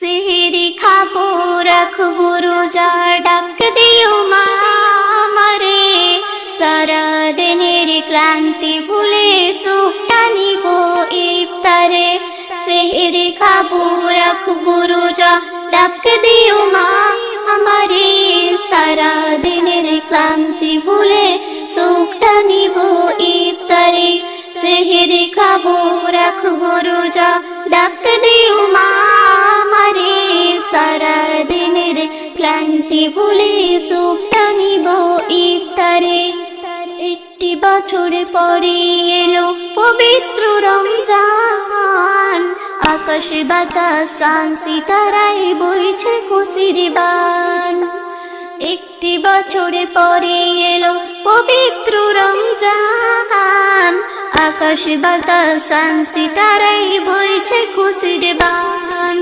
সেহেরি খাবো রাখবো রোজা, ডাক দিও মা আমারে। সারা দিনের ক্লান্তি ভুলে সুখটা নিব ইফতারে। সেহেরি খাবো রাখবো রোজা, ডাক দিও মা আমারে। সারা দিনের ক্লান্তি ভুলে সুখটা নিব ইফতারে। সেহেরি খাবো রাখবো রোজা, ডাক দিও মা আমারে। সারা দিনের ক্লান্তি ভুলে সুখটা নিব ইফতারে। একটি বছর পরে এলো পবিত্র রমজান, আকাশ বাতাস চাঁদ সিতারায় বইছে খুশির বান। একটি বছর পরে এলো পবিত্র রমজান, আকাশ বাতাস চাঁদ সিতারায় বইছে খুশির বান।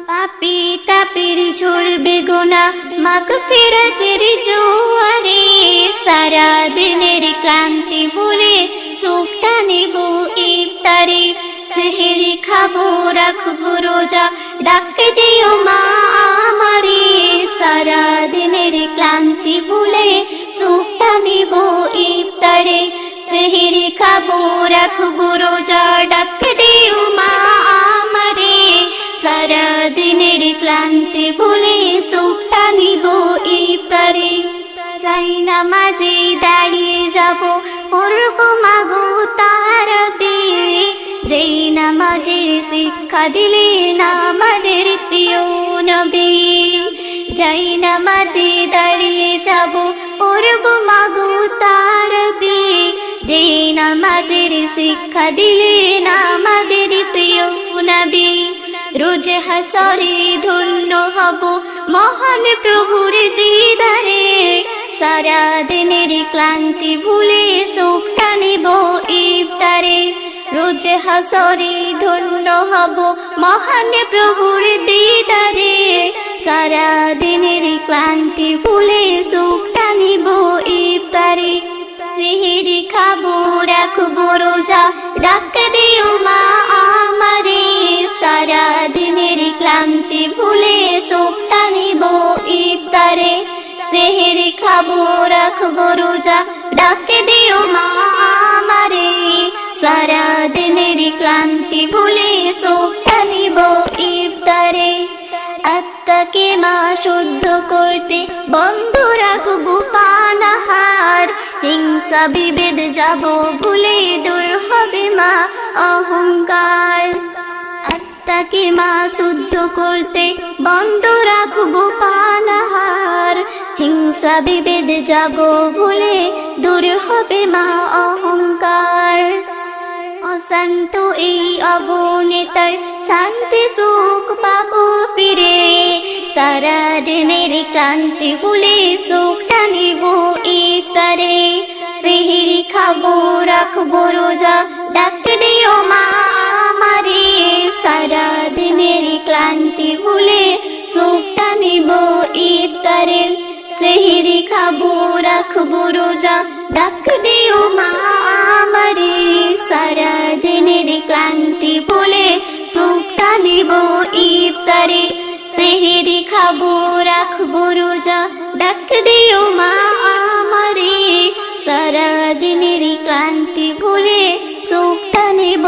পাপী তাপের ঝরবে গোনা মাগফিরাতের জোয়ারে। সারা দিনের ক্লান্তি ভুলে সুখটা নেব ইফতারে। সেহেরি খাবো রাখবো রোজা, ডাক দিও মা আমারে। সারা দিনের ক্লান্তি ভুলে সুখটা নেব ইফতারে। সেহেরি খাবো রাখবো রোজা, ডাক দিও মা আমারে। সারা দিনের ক্লান্তি ভুলে সুখটা নিব ইফতারে। যাই নামাজে দাঁড়িয়ে যাব পড়বো মাগো তারাবি। যেই নামাজের শিক্ষা দিলেন আমাদের প্রিয় নবী। যাই নামাজে দাঁড়িয়ে যাব পড়বো মাগো তারাবি। যেই নামাজের শিক্ষা দিলেন আমাদের প্রিয় নবী। রোজ হাসরে ধন্য হব মহান প্রভুর দিদারে। সারা দিনের ক্লান্তি ভুলে সুখটা নেব ইফতারে। রোজ হাসরে ধন্য হব মহান প্রভুর দিদারে। সারা দিনের ক্লান্তি ভুলে সুখটা নেব ইফতারে। সেহেরি খাবো রাখবো রোজা, ডাক দিও মা আমারে। সারা দিনের ক্লান্তি ভুলে সুখটা নিব ইফতারে। সেহেরি খাবো রাখবো রোজা, ডাক দিও মা আমারে। সারা দিনের ক্লান্তি ভুলে সুখটা নিব ইফতারে। আত্মাকে মা শুদ্ধ করতে বন্ধ রাখবো পানাহার। হিংসা বিভেদ যাব ভুলে দূর হবে মা অহংকার। আত্মাকে মা শুদ্ধ করতে বন্ধ রাখবো পানাহার। হিংসা বিভেদ যাব ভুলে দূর হবে মা অহংকার। অশান্ত এই অবনেতার শান্তি সুখ পাবো ফিরে। সারা দিনের ক্লান্তি ভুলে সুখটা নিব ইফতারে। সেহেরি খাবো রাখবো রোজা, ডাক দিও মা আমারে। সারা দিনের ক্লান্তি ভুলে সুখটা নিব ইফতারে। সেহেরি খাবো রাখবো রোজা, ডাক দিও মা আমারে। সারা দিনের ক্লান্তি ভুলে সুখটা নিব ইফতারে। সেহেরি খাবো রাখবো রোজা, ডাক দিও মা আমারে। সারা দিনের ক্লান্তি ভুলে সুখটা নেব